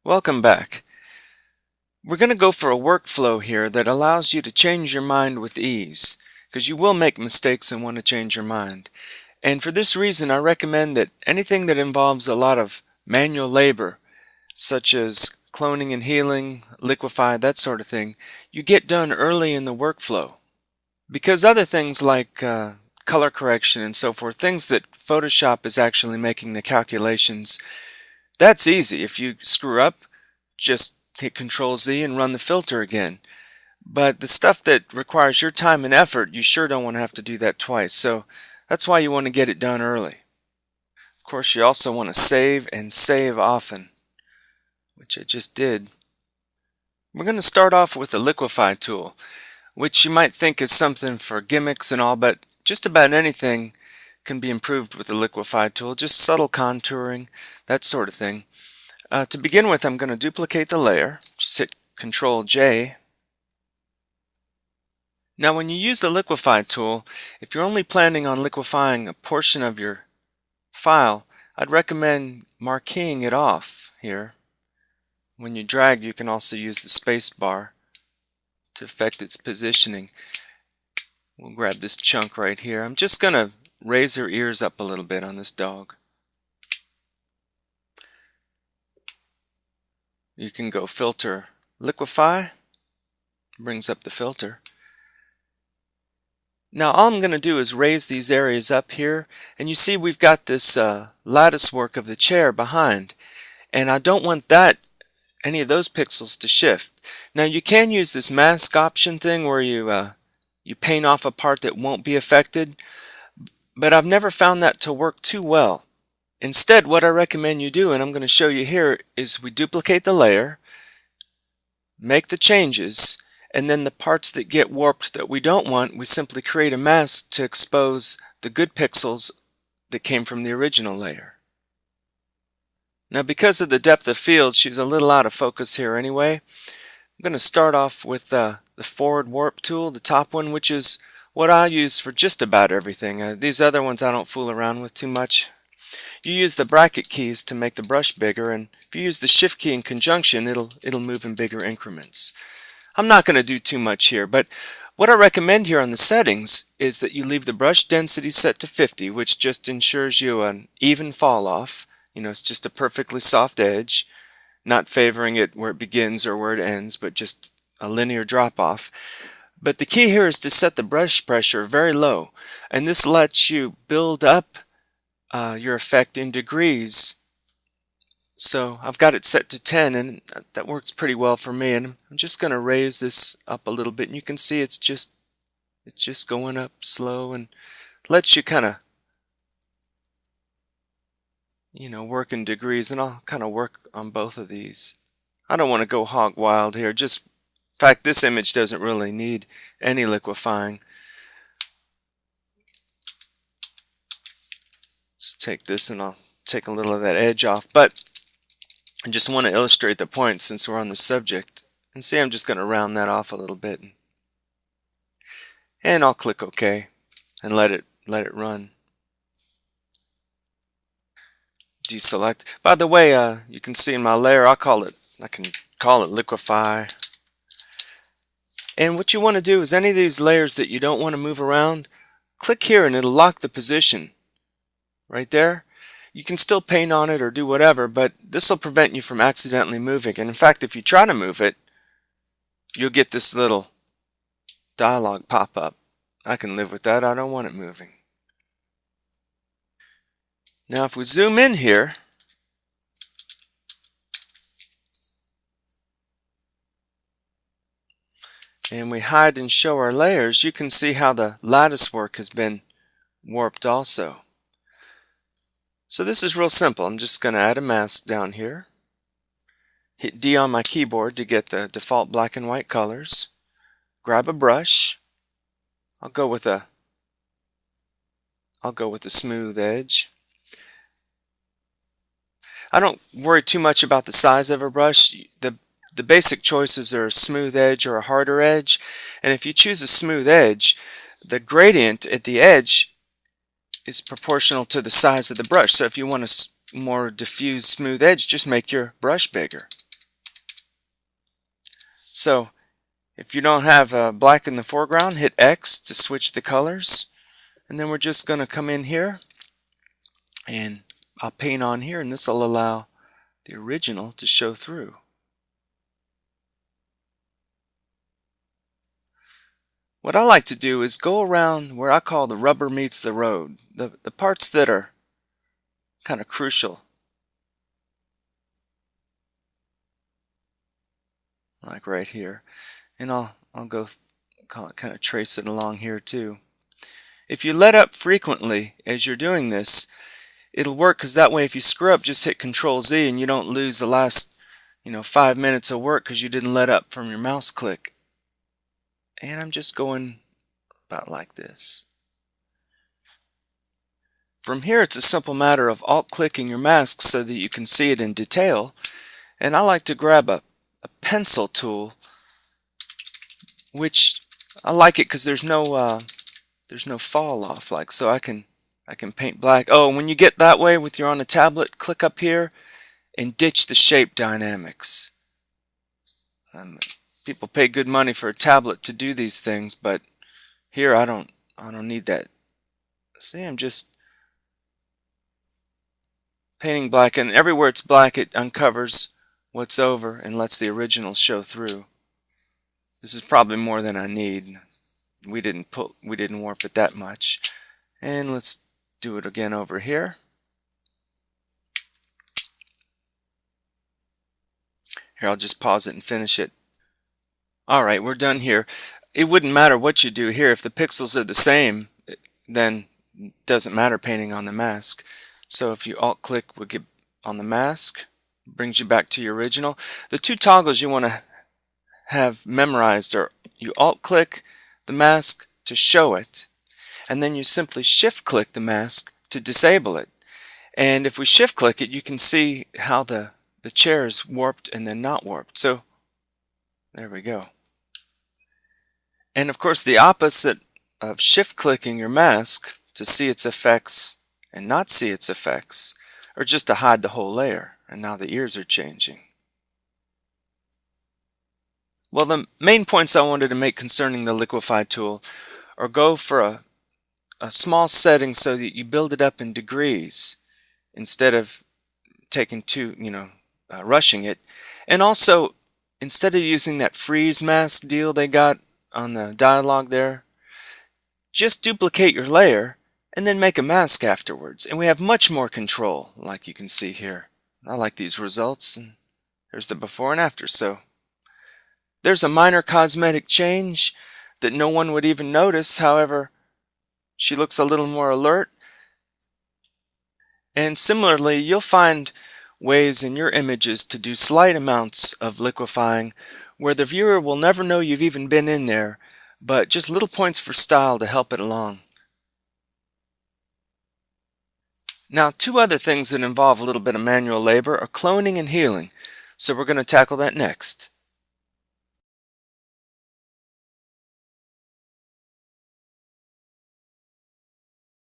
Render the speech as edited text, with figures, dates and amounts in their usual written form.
Welcome back. We're going to go for a workflow here that allows you to change your mind with ease, because you will make mistakes and want to change your mind. And for this reason, I recommend that anything that involves a lot of manual labor, such as cloning and healing, liquify, that sort of thing, you get done early in the workflow. Because other things like color correction and so forth, things that Photoshop is actually making the calculations, that's easy. If you screw up, just hit Control Z and run the filter again. But the stuff that requires your time and effort, you sure don't want to have to do that twice. So that's why you want to get it done early. Of course, you also want to save and save often, which I just did. We're going to start off with the liquify tool, which you might think is something for gimmicks and all, but just about anything can be improved with the liquify tool. Just subtle contouring, that sort of thing. To begin with, I'm going to duplicate the layer. Just hit Control J. Now when you use the liquify tool, if you're only planning on liquefying a portion of your file, I'd recommend marqueing it off here. When you drag, you can also use the space bar to affect its positioning. We'll grab this chunk right here. I'm just going to raise her ears up a little bit on this dog. You can go filter liquify, brings up the filter. Now all I'm going to do is raise these areas up here, and you see we've got this lattice work of the chair behind, and I don't want any of those pixels to shift. Now you can use this mask option thing where you paint off a part that won't be affected, but I've never found that to work too well. Instead, what I recommend you do, and I'm going to show you here, is we duplicate the layer, make the changes, and then the parts that get warped that we don't want, we simply create a mask to expose the good pixels that came from the original layer. Now because of the depth of field, she's a little out of focus here anyway. I'm going to start off with the forward warp tool, the top one, which is what I use for just about everything. These other ones I don't fool around with too much. You use the bracket keys to make the brush bigger, and if you use the shift key in conjunction, it'll move in bigger increments. I'm not going to do too much here, but what I recommend here on the settings is that you leave the brush density set to 50, which just ensures you an even fall off. It's just a perfectly soft edge, not favoring it where it begins or where it ends, but just a linear drop off. But the key here is to set the brush pressure very low, and this lets you build up your effect in degrees. So I've got it set to 10, and that works pretty well for me, and I'm just going to raise this up a little bit, and you can see it's just going up slow, and lets you kind of work in degrees. And I'll kind of work on both of these. I don't want to go hog wild here. In fact, this image doesn't really need any liquefying. Let's take this and I'll take a little of that edge off, but I just want to illustrate the point since we're on the subject. And see, I'm just going to round that off a little bit, and I'll click OK and let it run. Deselect. By the way, you can see in my layer, I can call it liquify. And what you want to do is any of these layers that you don't want to move around, click here and it'll lock the position right there. You can still paint on it or do whatever, but this will prevent you from accidentally moving. And in fact, if you try to move it, you'll get this little dialog pop up. I can live with that. I don't want it moving. Now if we zoom in here, and we hide and show our layers, you can see how the lattice work has been warped also. So this is real simple. I'm just going to add a mask down here. Hit D on my keyboard to get the default black and white colors. Grab a brush. I'll go with a smooth edge. I don't worry too much about the size of a brush. The basic choices are a smooth edge or a harder edge, and if you choose a smooth edge, the gradient at the edge is proportional to the size of the brush. So if you want a more diffuse smooth edge, just make your brush bigger. So if you don't have black in the foreground, hit X to switch the colors. And then we're just going to come in here and I'll paint on here, and this will allow the original to show through. What I like to do is go around where I call the rubber meets the road, the parts that are kind of crucial. Like right here. And I'll go kind of trace it along here too. If you let up frequently as you're doing this, it'll work, because that way if you screw up, just hit Control Z and you don't lose the last 5 minutes of work because you didn't let up from your mouse click. And I'm just going about like this. From here, it's a simple matter of alt-clicking your mask so that you can see it in detail. And I like to grab a pencil tool, which I like it because there's no fall off, so I can paint black. Oh, when you get that way with you're on a tablet, click up here and ditch the shape dynamics. People pay good money for a tablet to do these things, but here I don't need that. See, I'm just painting black, and everywhere it's black, it uncovers what's over and lets the original show through. This is probably more than I need. We didn't warp it that much. And let's do it again over here. Here, I'll just pause it and finish it. Alright, we're done here. It wouldn't matter what you do here. If the pixels are the same, then it doesn't matter painting on the mask. So if you alt-click, we'll get on the mask, brings you back to your original. The two toggles you want to have memorized are you alt-click the mask to show it, and then you simply shift-click the mask to disable it. And if we shift-click it, you can see how the chair is warped and then not warped. So there we go. And of course, the opposite of shift-clicking your mask to see its effects and not see its effects, or just to hide the whole layer. And now the ears are changing. Well, the main points I wanted to make concerning the liquify tool are go for a small setting so that you build it up in degrees instead of taking rushing it. And also, instead of using that freeze mask deal they got on the dialog there, just duplicate your layer and then make a mask afterwards. And we have much more control, like you can see here. I like these results, and there's the before and after. So there's a minor cosmetic change that no one would even notice. However, she looks a little more alert. And similarly, you'll find ways in your images to do slight amounts of liquifying where the viewer will never know you've even been in there, but just little points for style to help it along. Now, two other things that involve a little bit of manual labor are cloning and healing, so we're going to tackle that next.